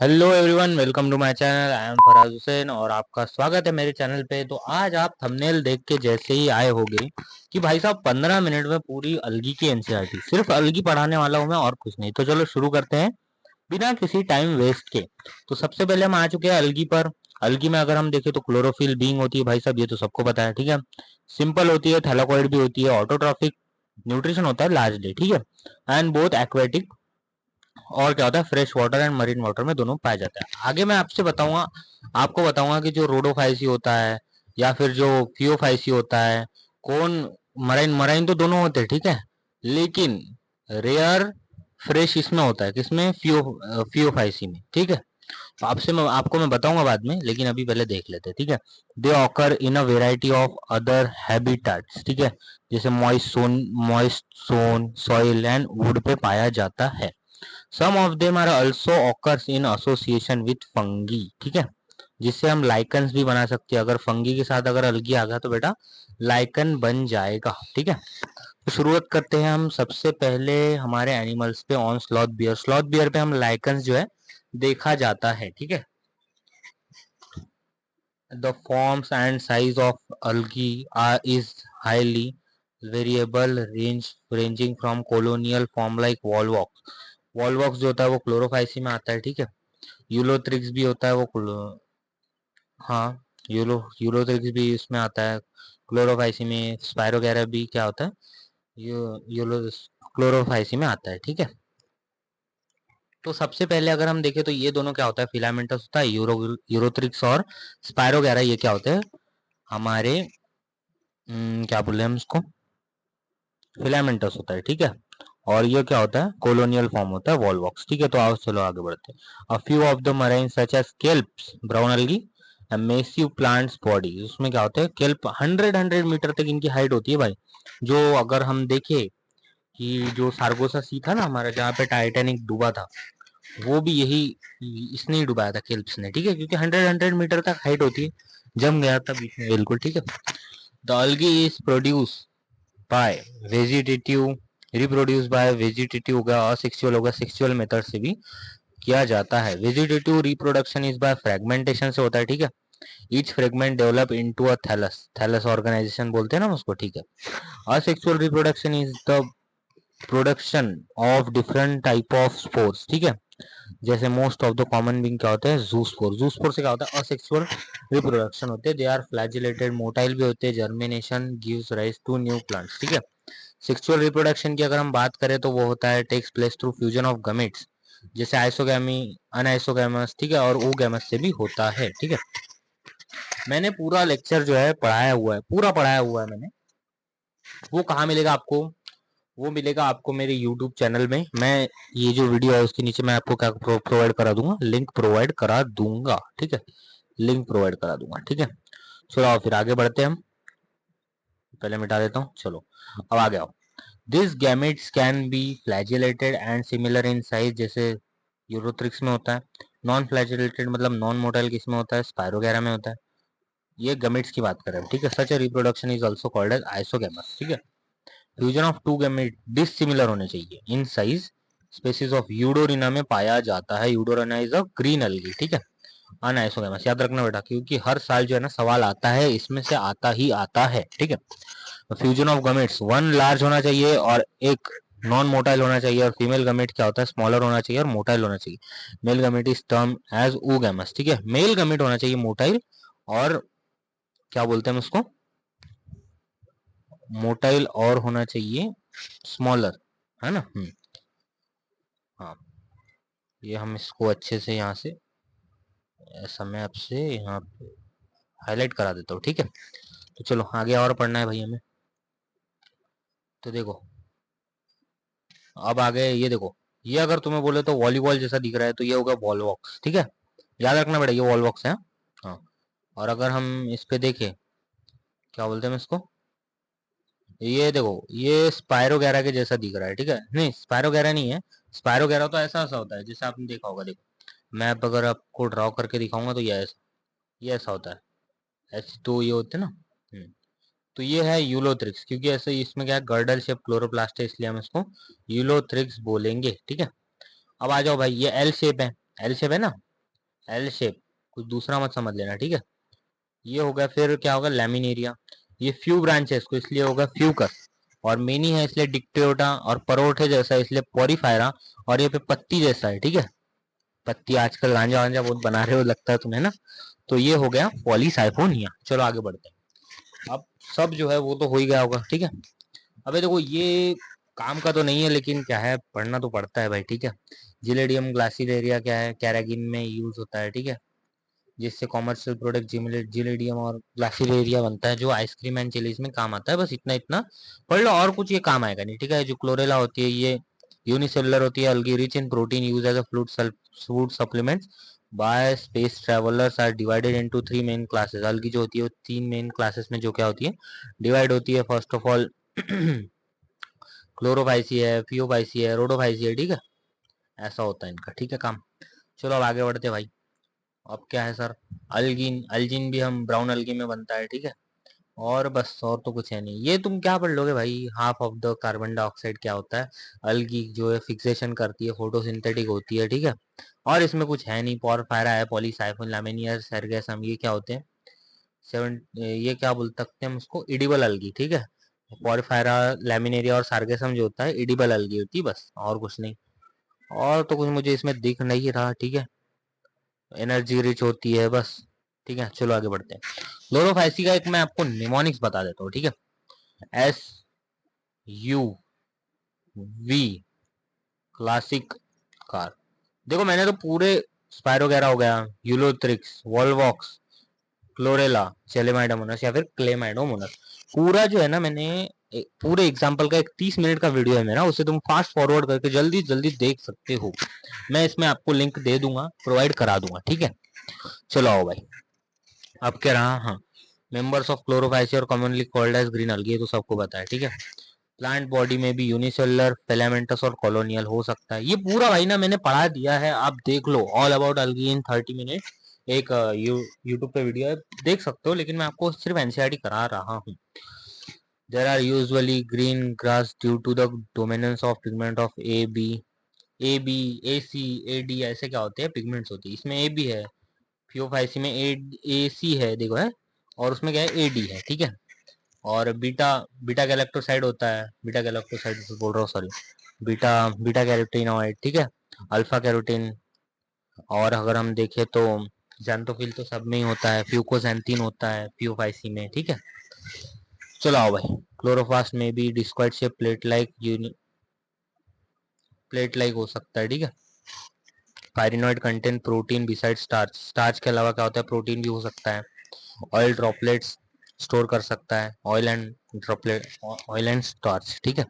Hello everyone, welcome to my channel. I am Faraz Hussain और आपका स्वागत है मेरे चैनल पे। तो आज आप थंबनेल देख के जैसे ही आए होंगे कि भाई साहब 15 मिनट में पूरी अलगी की एनसीईआरटी, सिर्फ अलगी पढ़ाने वाला हूं मैं और कुछ नहीं। तो चलो शुरू करते हैं बिना किसी टाइम वेस्ट के। तो सबसे पहले हम आ चुके हैं अलगी पर। अलगी में अगर हम देखें तो क्लोरोफिल बीइंग होती है भाई साहब, ये तो सबको पता है, ठीक है। सिंपल होती है, थैलाकोइड भी होती है, ऑटोट्रॉफिक, न्यूट्रिशन होता है लार्जली, ठीक है। एंड बोथ एक्वेटिक, और क्या होता है, fresh water and marine water में दोनों पाया जाता है। आगे मैं आपसे बताऊंगा, आपको बताऊंगा कि जो रोडोफाइसी होता है या फिर जो फियोफाइसी होता है, कौन, मराइन मराइन तो दोनों होते हैं, ठीक है, लेकिन रेयर फ्रेश इसमें होता है, किसमें, फियोफाइसी में, ठीक है। तो आपको मैं बताऊंगा बाद में, लेकिन अभी पहले देख लेते हैं, ठीक है। They occur in a variety of other habitats, ठीक है, जैसे moist zone, soil and wood पे पाया जाता है। Some of them are also occurs in association with fungi, ठीक है, जिससे हम लाइकन्स भी बना सकते हैं। अगर फंगी के साथ अगर अलगी आ गया तो बेटा लाइकन बन जाएगा, ठीक है। तो शुरुआत करते हैं हम सबसे पहले हमारे एनिमल्स पे, on sloth bear. Sloth bear पे हम लाइकन्स जो है देखा जाता है, ठीक है। The forms and size of algae are is highly variable, ranging from colonial form like Volvox. Volvox जो होता है वो क्लोरोफाइसी में आता है, ठीक है। यूलोथ्रिक्स भी होता है वो हाँ, यूलोथ्रिक्स भी इसमें आता है क्लोरोफाइसी में। स्पायरोगैरा भी क्या होता है, यूलो क्लोरोफाइसी में आता है, ठीक है। तो सबसे पहले अगर हम देखें तो ये दोनों क्या होता है, फिलामेंटस होता है, यूरोथ्रिक्स और स्पायरोगैरा, ये क्या होते हैं हमारे, क्या बोले हम इसको, फिलामेंटस होता है, ठीक है। और ये क्या होता है, कोलोनियल फॉर्म होता है वॉलवॉक्स, ठीक है। तो आओ चलो आगे बढ़ते हैं। A few of the marine such as kelps, brown algae, massive plants body. उसमें क्या होता है, केल्प 100 मीटर तक इनकी हाइट होती है भाई। जो अगर हम देखें कि जो सार्गोसा सी था ना हमारा, जहाँ पे टाइटैनिक डूबा था, वो भी यही, इसने ही डुबाया था, केल्प्स ने, ठीक है, क्योंकि 100 मीटर तक हाइट होती है। जम गया था बीच में बिल्कुल, ठीक है। The algae is produce by vegetative, reproduce by vegetative हो गया, असेक्सुअल हो गया, सेक्सुअल मेथड से भी किया जाता है। Vegetative reproduction is by fragmentation से होता है, ठीक है। Each fragment develop into a thallus, thallus organisation बोलते हैं ना उसको, ठीक है। Asexual reproduction is the production of different type of spores, ठीक है। जैसे most of the common being क्या होता है, जूस्पोर। जूस्पोर से क्या होता है, असेक्सुअल रिप्रोडक्शन होते हैं। दे आर फ्लैजिलेटेड, मोटाइल भी होते हैं। Germination gives rise to new plants, ठीक है। सेक्सुअल रिप्रोडक्शन की अगर हम बात करें तो वो होता है, takes place through fusion of gametes, जैसे आइसोगैमी, अनआइसोगैमस, ठीक है, और ओगैमस से भी होता है, ठीक है। मैंने पूरा लेक्चर जो है पढ़ाया हुआ है, पूरा पढ़ाया हुआ है मैंने। वो कहाँ मिलेगा आपको, वो मिलेगा आपको मेरे यूट्यूब चैनल में। मैं ये जो वीडियो है उसके नीचे मैं आपको क्या प्रोवाइड करा दूंगा, लिंक प्रोवाइड करा दूंगा, ठीक है, लिंक प्रोवाइड करा दूंगा, ठीक है। चलो आओ फिर आगे बढ़ते हैं हम। पहले मिटा देता हूँ, चलो अब आगे आओ। This gametes can be flagellated and similar in size, जैसे यूरोथ्रिक्स में होता है। नॉन फ्लैजिलेटेड मतलब नॉन मोटाइल किसमें होता है, स्पायरोगैरा में होता है। ये गमेट्स की बात कर रहे हैं, ठीक है। Such a reproduction is also called as isogamous, ठीक है। Fusion of two gamete dissimilar होने चाहिए in size, species of Eudorina में पाया जाता है। Eudorina is a green algae, ठीक है। अनआइसोगैमस याद रखना बेटा, क्योंकि हर साल जो है ना सवाल आता है, इसमें से आता ही आता है, ठीक है। Fusion of gametes, one large होना चाहिए और एक नॉन मोटाइल होना चाहिए, और फीमेल गमेट क्या होता है, स्मॉलर होना चाहिए और मोटाइल होना चाहिए। Male gamete is term as oogamous, ठीक है। मेल गमेट होना चाहिए मोटाइल, और क्या बोलते हैं हम उसको, मोटाइल और होना चाहिए स्मॉलर, है ना। हाँ, ये हम इसको अच्छे से यहाँ से, ऐसा मैं आपसे यहाँ पे हाईलाइट करा देता हूँ, ठीक है। तो चलो आगे और पढ़ना है भाई हमें। तो देखो, अब आगे ये देखो, ये अगर तुम्हें बोले तो वॉलीबॉल जैसा दिख रहा है तो ये होगा बॉल बॉक्स, ठीक है। याद रखना बेटा, ये वॉल बॉक्स है। हाँ, और अगर हम इस पे देखें, क्या बोलते हैं हम इसको, ये देखो, ये स्पायरोगैरा के जैसा दिख रहा है, ठीक है। नहीं, स्पायरोगैरा नहीं है। स्पायरोगैरा तो ऐसा ऐसा होता है जैसे आपने देखा होगा, देखो मैं अब अगर आपको ड्रॉ करके दिखाऊंगा तो ये ऐसा होता है, ऐसे तो ये होते हैं ना। तो ये है यूलोथ्रिक्स, क्योंकि ऐसे इसमें क्या है, गर्डल शेप क्लोरोप्लास्ट है, इसलिए हम इसको यूलोथ्रिक्स बोलेंगे, ठीक है। अब आ जाओ भाई, ये एल शेप है, एल शेप है ना। एल शेप, कुछ दूसरा मत समझ लेना, ठीक है। ये हो गया, फिर क्या होगा, लैमिनेरिया। ये फ्यू ब्रांच है, इसको इसलिए होगा फ्यूकस। और मेनी है इसलिए डिक्टियोटा, और परोठे जैसा है इसलिए पोरीफायरा। और ये पे पत्ती जैसा है, ठीक है। पत्ती आजकल गांजा वांजा बहुत बना रहे हो लगता है तुम्हें ना। तो ये हो गया पॉलीसाइफोनिया। चलो आगे बढ़ते हैं। अब सब जो है वो तो हो ही गया होगा, ठीक है। अबे देखो ये काम का तो नहीं है, लेकिन क्या है, पढ़ना तो पड़ता है भाई, ठीक है। जिलेडियम ग्लासिलेरिया क्या है, कैरागिन में यूज होता है, ठीक है। जिससे कॉमर्शियल प्रोडक्ट जिलेडियम और ग्लासिलेरिया बनता है, जो आइसक्रीम एंड चिलीज में काम आता है। बस इतना इतना पढ़ लो, और कुछ ये काम आएगा नहीं, ठीक है। जो क्लोरेला होती है ये यूनिसेलुलर होती है, algae rich in protein, used as a food supplements by space travelers, are divided into three main classes। algae जो होती है वो तीन मेन क्लासेस में जो क्या होती है, डिवाइड होती है। फर्स्ट ऑफ ऑल क्लोरोफाइसी है, फियोफाइसी है, रोडोफाइसी है, ठीक है। ऐसा होता है इनका, ठीक है काम। चलो अब आगे बढ़ते हैं भाई। अब क्या है सर, अल्गिन। अल्जिन भी हम ब्राउन अलगी में बनता है, ठीक है। और बस, और तो कुछ है नहीं। ये तुम क्या पढ़ लोगे भाई, half of the carbon dioxide क्या होता है, अलगी जो है फिक्सेशन करती है, फोटोसिंथेटिक होती है, ठीक है। और इसमें कुछ है नहीं। पोरफायरा है, पॉलीसाइफोन, लैमिनियर, सरगेसम, ये क्या होते हैं, सेवन, ये क्या बोल सकते हैं हम उसको, इडिबल अलगी, ठीक है। पोरफायरा, लैमिनेरिया और सार्गेसम जो होता है इडिबल अलगी होती है, बस और कुछ नहीं। और तो कुछ मुझे इसमें दिख नहीं रहा, ठीक है। एनर्जी रिच होती है बस, ठीक है। चलो आगे बढ़ते हैं। क्लोरोफाइसी का एक मैं आपको निमोनिक्स बता देता हूँ, ठीक है। SUV, classic car. देखो मैंने तो पूरे, स्पायरोगैरा हो गया, यूलोथ्रिक्स, वॉल्वॉक्स, क्लोरेला, चेलेमाइडोमोनस या फिर क्लेमाइडोमोनस, पूरा जो है ना मैंने पूरे एग्जाम्पल का एक 30 मिनट का वीडियो है मेरा, उसे तुम फास्ट फॉरवर्ड करके जल्दी जल्दी देख सकते हो। मैं इसमें आपको लिंक दे दूंगा, प्रोवाइड करा दूंगा, ठीक है। चलो आओ भाई। अब क्या रहा, हाँ, मेंबर्स ऑफ क्लोरोफाइसी और commonly called as green algae, ये तो सबको पता है, ठीक है। प्लांट बॉडी में भी यूनिसेलुलर, फिलामेंटस और कॉलोनियल हो सकता है। ये पूरा भाई ना मैंने पढ़ा दिया है, आप देख लो, ऑल अबाउट अलगी इन 30 मिनट। एक यूट्यूब पे वीडियो है, देख सकते हो, लेकिन मैं आपको सिर्फ एनसीईआरटी करा रहा हूँ। There are usually green grass due to the dominance of pigment of A B, AC, AD, ऐसे क्या होते हैं, पिगमेंट्स होती है। इसमें ए बी है, फियोफाइसी में AC है, देखो है। और उसमें क्या है, AD है, ठीक है। और बीटा, बीटा गैलेक्टोसाइड होता है, बीटा गैलेक्टोसाइड बोल रहा हूँ, सॉरी, बीटा बीटा कैरोटीनॉइड, ठीक है। Alpha carotene. और अगर हम देखें तो जैंथोफिल तो सब में ही होता है, फ्यूकोजैंथीन होता है फियोफाइसी में, ठीक है। चलो आओ भाई। क्लोरोफास्ट में भी डिस्क्वाइड शेप प्लेट लाइक हो सकता है, ठीक है। Pyrenoid content protein beside starch, starch के अलावा क्या होता है, प्रोटीन भी हो सकता है। ऑयल ड्रॉपलेट्स स्टोर कर सकता है, ऑयल एंड स्टार्च, ठीक है।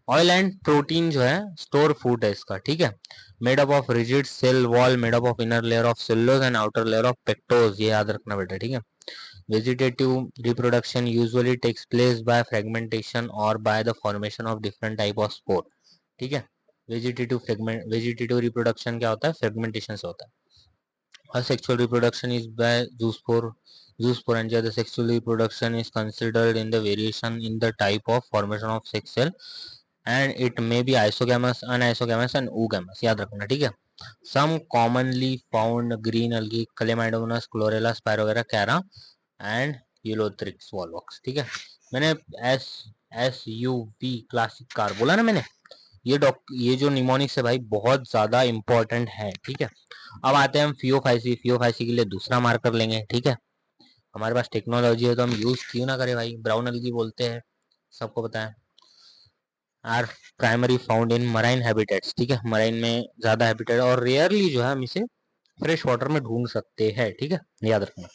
ऑयल एंड प्रोटीन जो है स्टोर फूड है इसका, ठीक है। Made up of rigid cell wall, made up of inner layer of cellulose and outer layer of pectose, ये याद रखना बेटा, ठीक है। Vegetative reproduction usually takes place by fragmentation और by the formation of different type of spore, ठीक है। Vegetative reproduction क्या होता है, फ्रेगमेंटेशन से होता है। Asexual reproduction is by zoospore, the sexual reproduction is considered in the variation in the type of formation of sex cell, and it may be isogamous, anisogamous and oogamous, याद रखना, ठीक है। Some commonly found green algae, Chlamydomonas, Chlorella, Spirogyra, Cara and Ulothrix volvox, ठीक है। मैंने S SUV classic car बोला ना मैंने। ये जो निमोनिक्स है भाई बहुत ज्यादा इंपॉर्टेंट है, ठीक है। अब आते हैं हम फियोफाइसी। फियोफाइसी के लिए दूसरा मार्कर लेंगे, ठीक है। हमारे पास टेक्नोलॉजी है तो हम यूज क्यों ना करें भाई। ब्राउन अलगी बोलते हैं, सबको पता है। Are primary found in marine habitats, ठीक है। मराइन में ज्यादा हैबिटेट, और रेयरली जो है हम इसे फ्रेश वाटर में ढूंढ सकते हैं, ठीक है, याद रखना।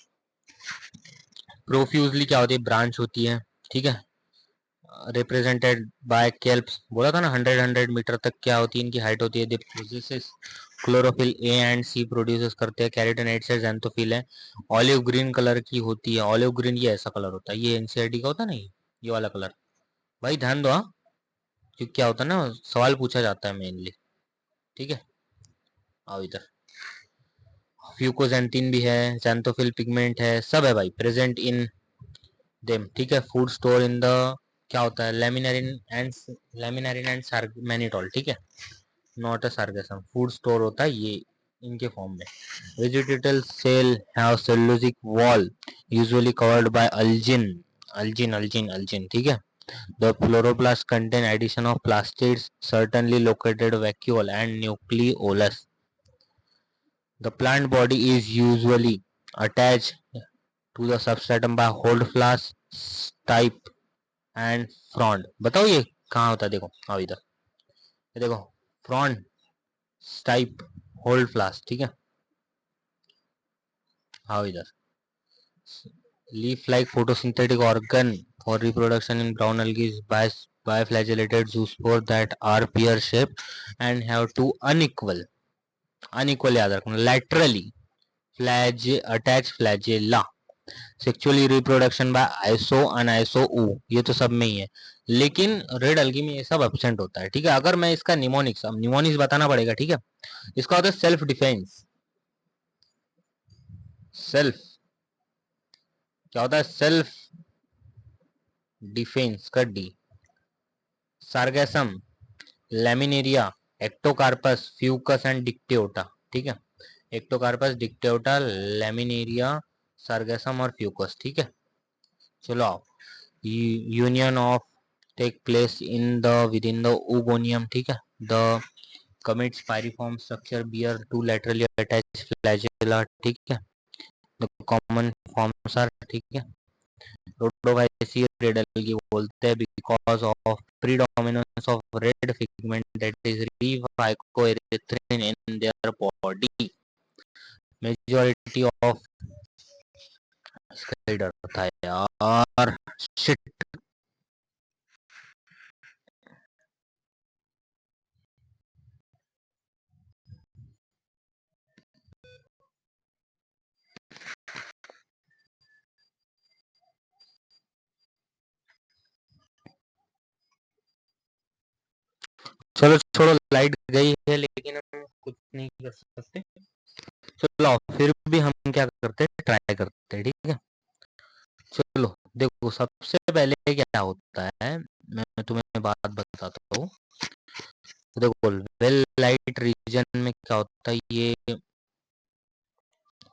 प्रोफ्यूजली क्या होती है, ब्रांच होती है, ठीक है। रिप्रेजेंटेड बाय केल्प्स, बोला था ना, 100 मीटर तक क्या होती है इनकी हाइट होती है। They produces chlorophyll A and C produce करते हैं, कैरोटीनॉइड से जैंथोफिल है। ऑलिव ग्रीन कलर की होती है, ऑलिव ग्रीन ये ऐसा कलर होता है, ये एनसीईआरटी का होता है ना, ये वाला कलर। भाई ध्यान दो हाँ, क्योंकि क्या होता है ना, सवाल पूछा जाता है मेनली, ठीक है। आओ इधर। फ्यूकोजेंथिन भी है, जैंथोफिल पिगमेंट है, सब है भाई प्रेजेंट इन देम, ठीक है। फूड स्टोर इन द, क्या होता है, लेमिनारिन एंड मैनिटोल, ठीक है। Not a Sargassum, food store होता है ये, इनके फॉर्म में। Vegetable cell have cellulosic wall usually covered by algin, ठीक है। The chloroplast contain addition of plastids certainly located vacuole and nucleolus. The plant body is usually attached to the substratum by holdfast, stipe and frond. बताओ ये कहाँ होता है? देखो आओ इधर, ये देखो फ्रॉन्ड, स्टाइप, होल्डफ्लास्ट, ठीक है। आओ इधर, leaf like photosynthetic organ for reproduction in brown algae is biflagellated zoospore that are pear shaped and have two unequal याद रखना, laterally attached flagella. Sexually reproduction by iso aniso ऊ, ये तो सब में ही है, लेकिन रेड अलगी में ये सब एब्सेंट होता है, ठीक है। अगर मैं इसका निमोनिक्स, अब निमोनिक्स बताना पड़ेगा, ठीक है। इसका होता है सेल्फ डिफेंस। सेल्फ क्या होता है? सेल्फ डिफेंस का D. Sargassum, Laminaria, Ectocarpus, Fucus and Dictyota, ठीक है। एक्टोकार्पस, डिक्टेओटा, लैमिनेरिया, सार्गेसम और फ्यूकस, ठीक है। चलो आओ, union of take place in the within the oogonium, ठीक है। The commits pyriform structure bear two laterally attached flagella, ठीक है। द कॉमन फॉर्म्स आर, ठीक है। रोडोवाइसी रेड अलगी बोलते हैं because of predominance of red pigment that is r phycoerythrin in their body. Majority of, इसका डर था यार, शिट। चलो छोड़ो, लाइट गई है लेकिन हम कुछ नहीं कर सकते। चलो फिर भी हम क्या करते हैं, ट्राई करते हैं, ठीक है। चलो देखो, सबसे पहले क्या होता है, मैं तुम्हें बात बताता हूँ। देखो वेल लाइट रीजन में क्या होता है, ये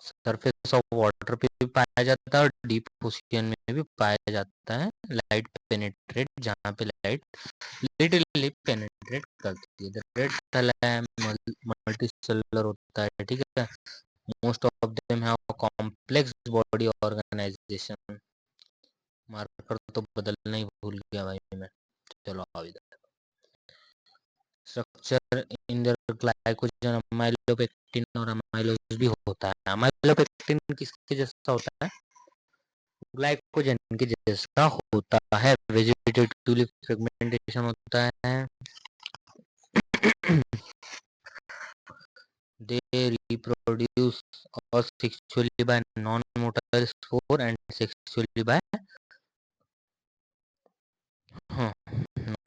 सरफेस ऑफ वाटर पे भी पाया जाता है और डीप ओशियन में भी पाया जाता है। लाइट पेनिट्रेट, जहाँ पे लाइट लिटरली पेनिट्रेट करती है। रेड मल्टी सेलुलर होता है, ठीक है। Most of them have complex body organisation. Marker तो बदलना ही भूल गया भाई मैं। चलो आओ इधर, structure in their glycogen, amylopectin और अमाइलोज भी होता है। अमाइलोपेक्टिन किसके जैसा होता है? ग्लाइकोजन के जैसा होता है। वेजिटेटिव फ्रेगमेंटेशन होता है। They reproduce sexually by non-motor spore and sexually by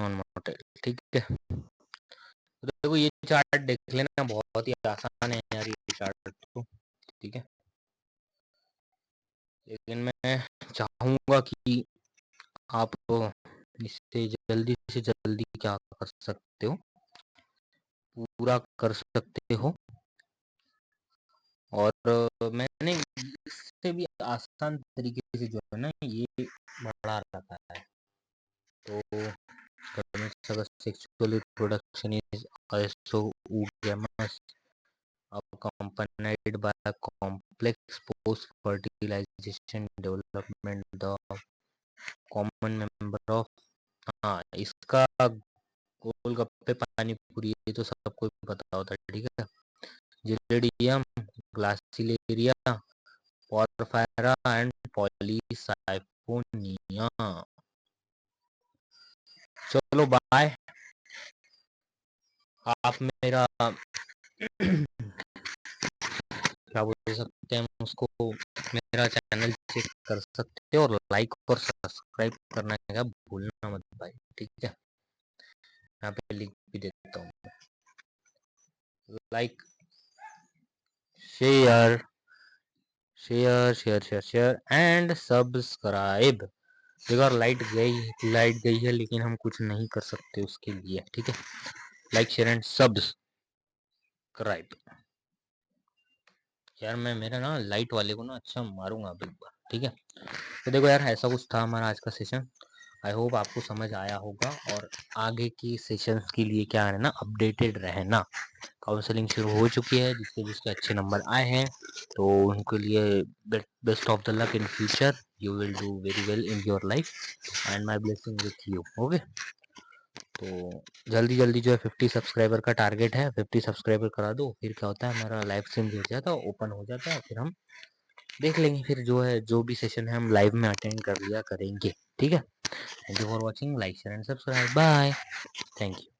non-motor, ठीक है। तो देखो ये चार्ट देख लेना, बहुत ही आसान है यार ये चार्ट तो, ठीक है। लेकिन मैं चाहूंगा कि आप इससे जल्दी से जल्दी क्या कर सकते हो, पूरा कर सकते हो। और मैंने इससे भी आसान तरीके से जो है ना ये बढ़ा रखा है। तो sexual reproduction is also oogamous, accompanied by a complex post-fertilization development. The common member of, हाँ इसका गोलगप्पे पानी पूरी ये तो सबको पता होता है, ठीक है। Gelidium, Gracilaria, Porphyra and Polysiphonia. चलो बाय। आप मेरा क्या बोल सकते हैं उसको, मेरा चैनल चेक कर सकते हो और लाइक और सब्सक्राइब करना है भूलना मत भाई, ठीक है। यहाँ पे लिंक भी देता हूँ, like share share share share share and subscribe. एक बार लाइट गई है लेकिन हम कुछ नहीं कर सकते उसके लिए, ठीक है। Like share and subscribe. यार मैं मेरा ना लाइट वाले को ना अच्छा मारूंगा अब एक बार, ठीक है। तो देखो यार, ऐसा कुछ था हमारा आज का सेशन। आई होप आपको समझ आया होगा, और आगे की सेशंस के लिए क्या है ना, अपडेटेड रहना। काउंसलिंग शुरू हो चुकी है, जिसके जिसके अच्छे नंबर आए हैं तो उनके लिए best of the luck in future. You will do very well in your life and my blessing with you. Okay, तो जल्दी जल्दी जो है 50 सब्सक्राइबर का टारगेट है, 50 सब्सक्राइबर करा दो, फिर क्या होता है हमारा लाइव स्ट्रीम हो जाता है, ओपन हो जाता है, फिर हम देख लेंगे, फिर जो है जो भी सेशन है हम लाइव में अटेंड कर लिया करेंगे, ठीक है। Thank you for watching, like share and subscribe, bye, thank you.